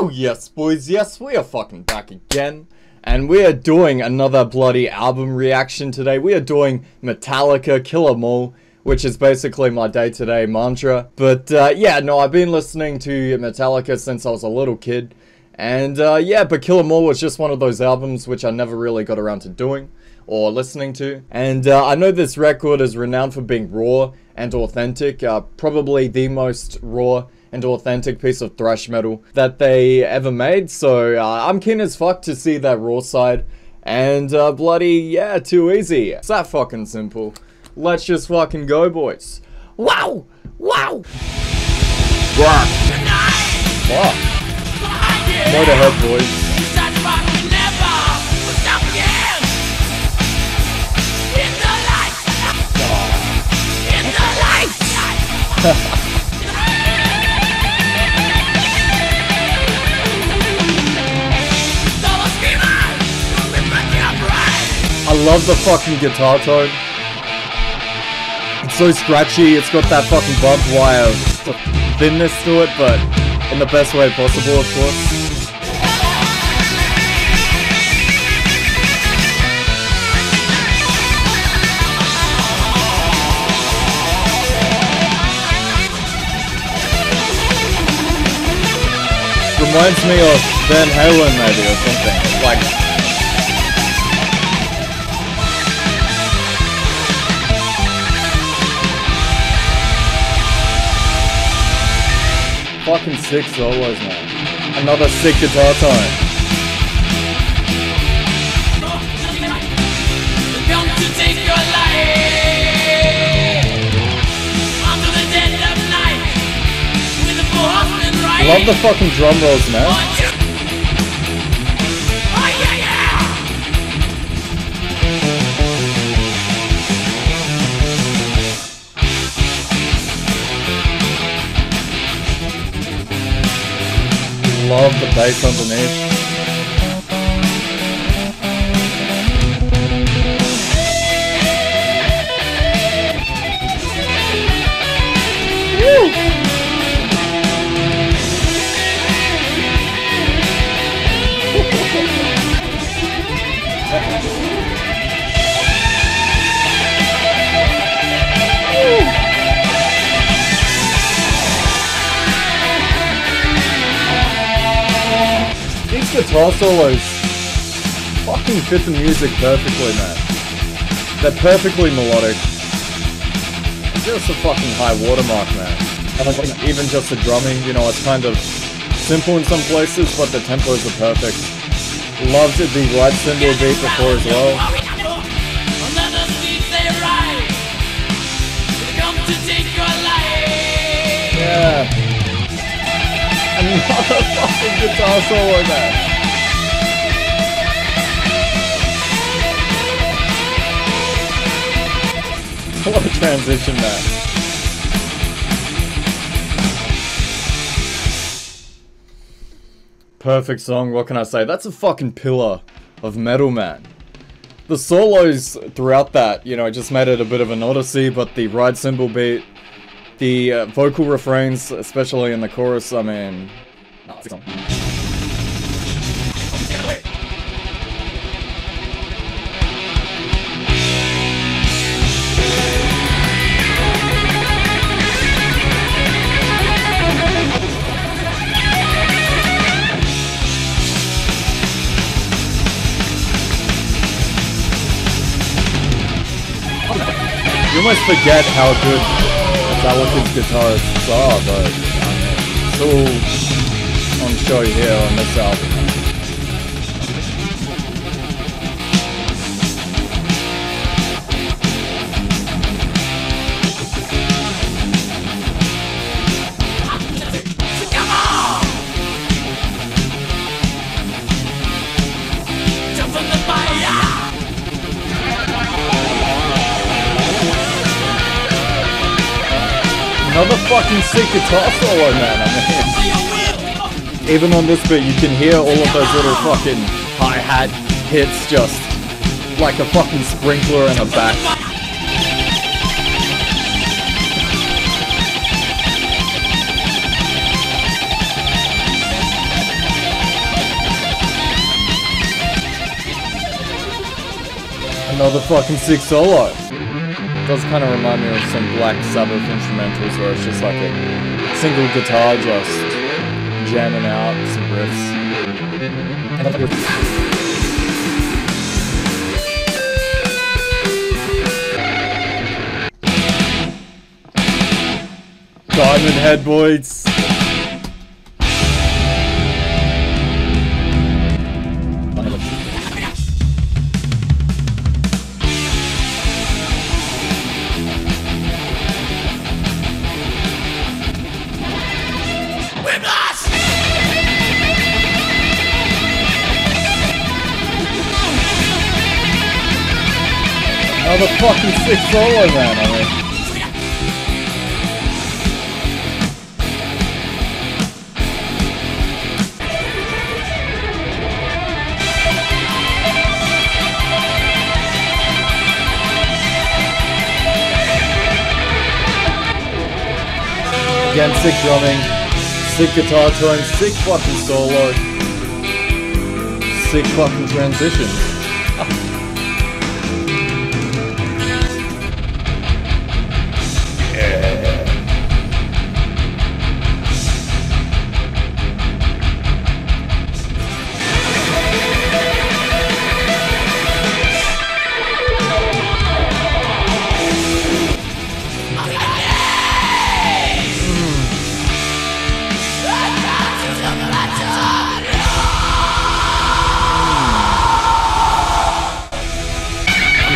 Oh yes, boys, yes, we are fucking back again. And we are doing another bloody album reaction today. We are doing Metallica, Kill 'Em All, which is basically my day-to-day mantra. But yeah, no, I've been listening to Metallica since I was a little kid. And yeah, but Kill 'Em All was just one of those albums which I never really got around to doing or listening to. And I know this record is renowned for being raw and authentic, probably the most raw and authentic piece of thrash metal that they ever made, so I'm keen as fuck to see that raw side, and bloody, yeah, too easy. It's that fucking simple. Let's just fucking go, boys. Wow! Wow! Wow! Fuck. Motorhead, boys. I love the fucking guitar tone. It's so scratchy, it's got that fucking barbed wire thinness to it, but in the best way possible, of course. Reminds me of Van Halen maybe or something. Like, fucking sick solos, man. Another sick guitar tone. Love the fucking drum rolls, man. Love the bass underneath. Woo! Guitar solos fucking fit the music perfectly, man. They're perfectly melodic. Just a fucking high watermark, man. And I think even just the drumming, you know, it's kind of simple in some places, but the tempos are perfect. Loved the ride cymbal beat before as well. Yeah. Another fucking guitar solo, man. What a transition, man. Perfect song, what can I say? That's a fucking pillar of metal, man. The solos throughout that, you know, just made it a bit of an odyssey, but the ride cymbal beat, the vocal refrains, especially in the chorus, I mean... You almost forget how good Metallica's guitarists are, but it's all on show here on this album. Another fucking sick guitar solo, man, I mean. Even on this bit, you can hear all of those little fucking hi-hat hits just like a fucking sprinkler in a back. Another fucking sick solo. Does kind of remind me of some Black Sabbath instrumentals where it's just like a single guitar just jamming out some riffs. Diamond Head boys. Another fucking sick solo, man, I mean. Again, sick drumming, sick guitar tone, sick fucking solo, sick fucking transition.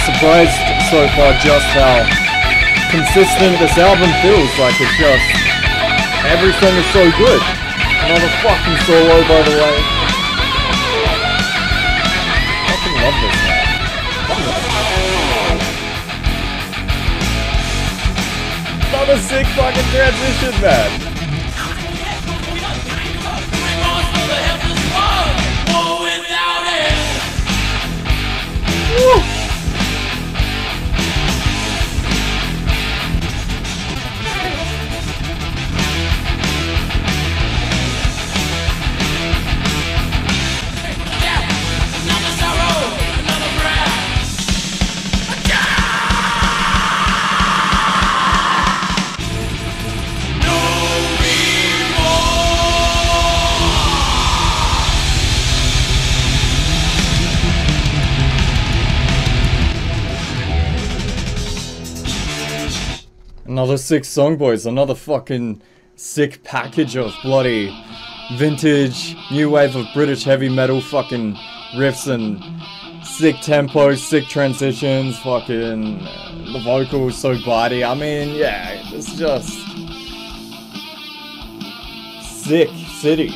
Surprised so far just how consistent this album feels. Like it's just everything is so good. Another fucking solo, by the way. I fucking love this man. Another sick fucking transition, man. Woo! Another sick song, boys. Another fucking sick package of bloody vintage, new wave of British heavy metal fucking riffs and sick tempos, sick transitions, fucking the vocals so bitey. I mean, yeah, it's just sick city.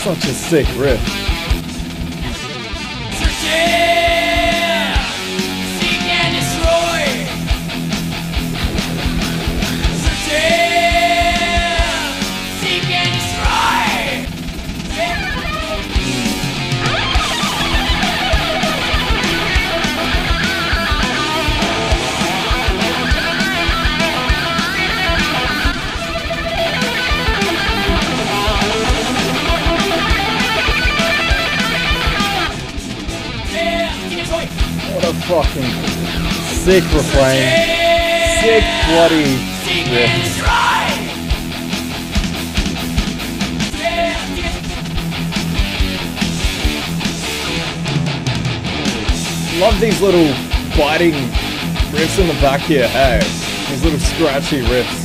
Such a sick riff. What a fucking sick refrain, sick bloody riff. Love these little biting riffs in the back here, hey, these little scratchy riffs.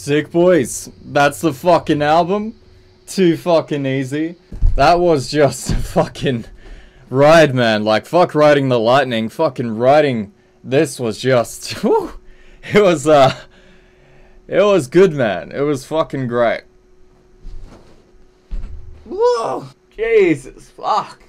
Sick, boys. That's the fucking album. Too fucking easy. That was just a fucking ride, man. Like, fuck riding the lightning. Fucking riding this was just, whew. It was good, man. It was fucking great. Whoa. Jesus, fuck.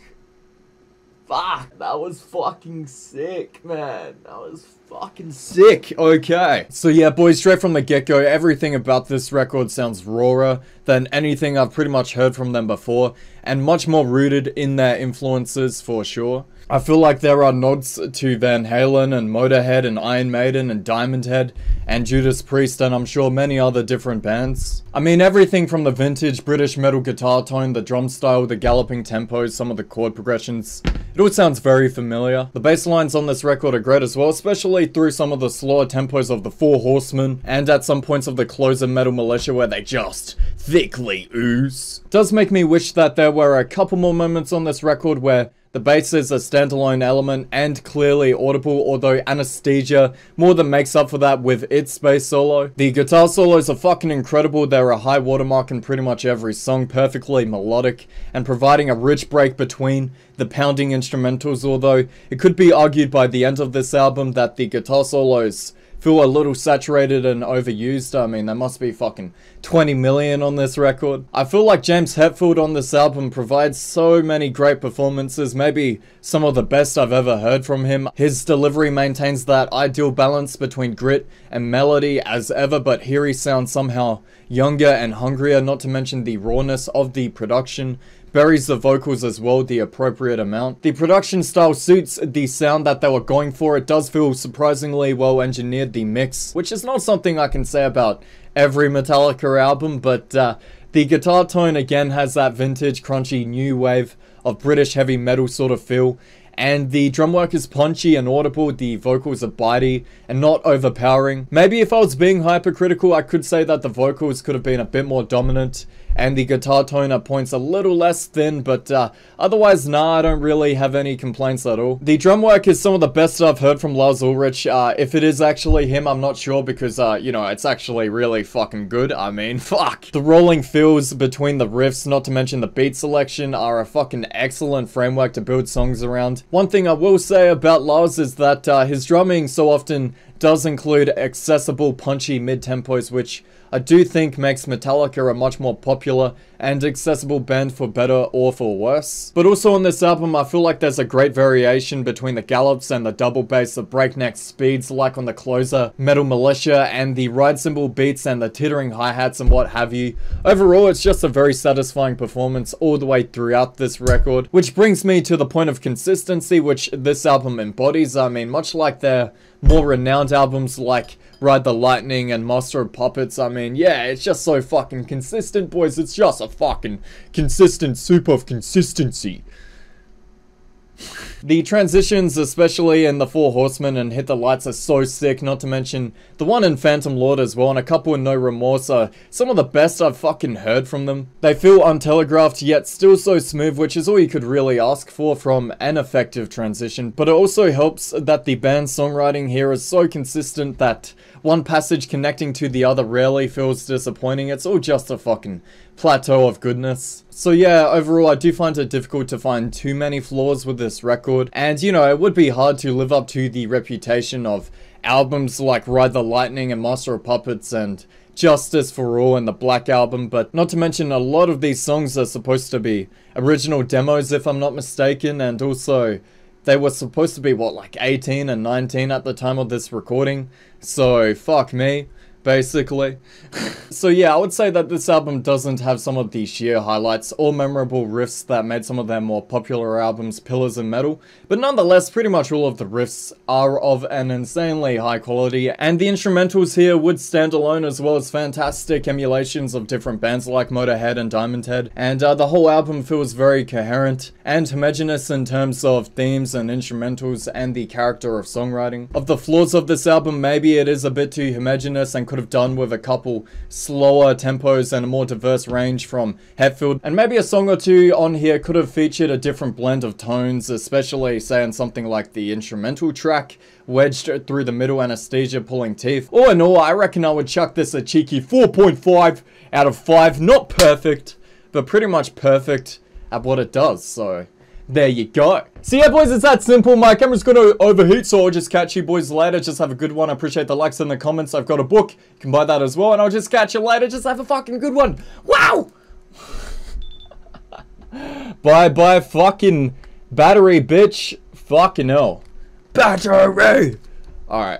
Fuck, that was fucking sick, man. That was fucking sick. Okay. So yeah, boys, straight from the get-go, everything about this record sounds rawer than anything I've pretty much heard from them before, and much more rooted in their influences for sure. I feel like there are nods to Van Halen and Motorhead and Iron Maiden and Diamond Head and Judas Priest and I'm sure many other different bands. I mean, everything from the vintage British metal guitar tone, the drum style, the galloping tempos, some of the chord progressions. It all sounds very familiar. The bass lines on this record are great as well, especially through some of the slower tempos of the Four Horsemen and at some points of the closer Metal Militia where they just thickly ooze. It does make me wish that there were a couple more moments on this record where the bass is a standalone element and clearly audible, although Anesthesia more than makes up for that with its bass solo. The guitar solos are fucking incredible. They're a high watermark in pretty much every song, perfectly melodic and providing a rich break between the pounding instrumentals, although it could be argued by the end of this album that the guitar solos feel a little saturated and overused. I mean, there must be fucking 20 million on this record. I feel like James Hetfield on this album provides so many great performances, maybe some of the best I've ever heard from him. His delivery maintains that ideal balance between grit and melody as ever, but here he sounds somehow younger and hungrier, not to mention the rawness of the production. Buries the vocals as well the appropriate amount. The production style suits the sound that they were going for. It does feel surprisingly well engineered, the mix, which is not something I can say about every Metallica album, but the guitar tone again has that vintage crunchy new wave of British heavy metal sort of feel. And the drum work is punchy and audible, the vocals are bitey and not overpowering. Maybe if I was being hypercritical, I could say that the vocals could have been a bit more dominant and the guitar tone at points a little less thin, but otherwise, nah, I don't really have any complaints at all. The drum work is some of the best I've heard from Lars Ulrich. If it is actually him, I'm not sure because, you know, it's actually really fucking good. I mean, fuck. The rolling fills between the riffs, not to mention the beat selection, are a fucking excellent framework to build songs around. One thing I will say about Lars is that his drumming so often does include accessible, punchy mid-tempos, which I do think makes Metallica a much more popular and accessible band for better or for worse. But also on this album, I feel like there's a great variation between the gallops and the double bass, the breakneck speeds like on the closer Metal Militia, and the ride cymbal beats and the tittering hi-hats and what have you. Overall, it's just a very satisfying performance all the way throughout this record, which brings me to the point of consistency, which this album embodies. I mean, much like their more renowned albums like Ride the Lightning and Master of Puppets, I mean, yeah, it's just so fucking consistent, boys. It's just a fucking consistent soup of consistency. The transitions, especially in the Four Horsemen and Hit the Lights, are so sick, not to mention the one in Phantom Lord as well, and a couple in No Remorse are some of the best I've fucking heard from them. They feel untelegraphed, yet still so smooth, which is all you could really ask for from an effective transition, but it also helps that the band's songwriting here is so consistent that one passage connecting to the other rarely feels disappointing. It's all just a fucking plateau of goodness. So yeah, overall I do find it difficult to find too many flaws with this record, and you know, it would be hard to live up to the reputation of albums like Ride the Lightning and Master of Puppets and Justice for All and the Black Album, but not to mention a lot of these songs are supposed to be original demos if I'm not mistaken, and also they were supposed to be what, like 18 and 19 at the time of this recording, so fuck me, basically. So yeah, I would say that this album doesn't have some of the sheer highlights or memorable riffs that made some of their more popular albums pillars in metal, but nonetheless, pretty much all of the riffs are of an insanely high quality, and the instrumentals here would stand alone as well as fantastic emulations of different bands like Motorhead and Diamond Head, and the whole album feels very coherent and homogeneous in terms of themes and instrumentals and the character of songwriting. Of the flaws of this album, maybe it is a bit too homogeneous and could could have done with a couple slower tempos and a more diverse range from Hetfield. And maybe a song or two on here could have featured a different blend of tones, especially say on something like the instrumental track, wedged through the middle, Anesthesia, Pulling Teeth. All in all, I reckon I would chuck this a cheeky 4.5 out of 5. Not perfect, but pretty much perfect at what it does, so there you go. So yeah, boys, it's that simple. My camera's gonna overheat, so I'll just catch you boys later. Just have a good one. I appreciate the likes and the comments. I've got a book. You can buy that as well, and I'll just catch you later. Just have a fucking good one. Wow! Bye, fucking battery, bitch. Fucking hell. Battery! Alright.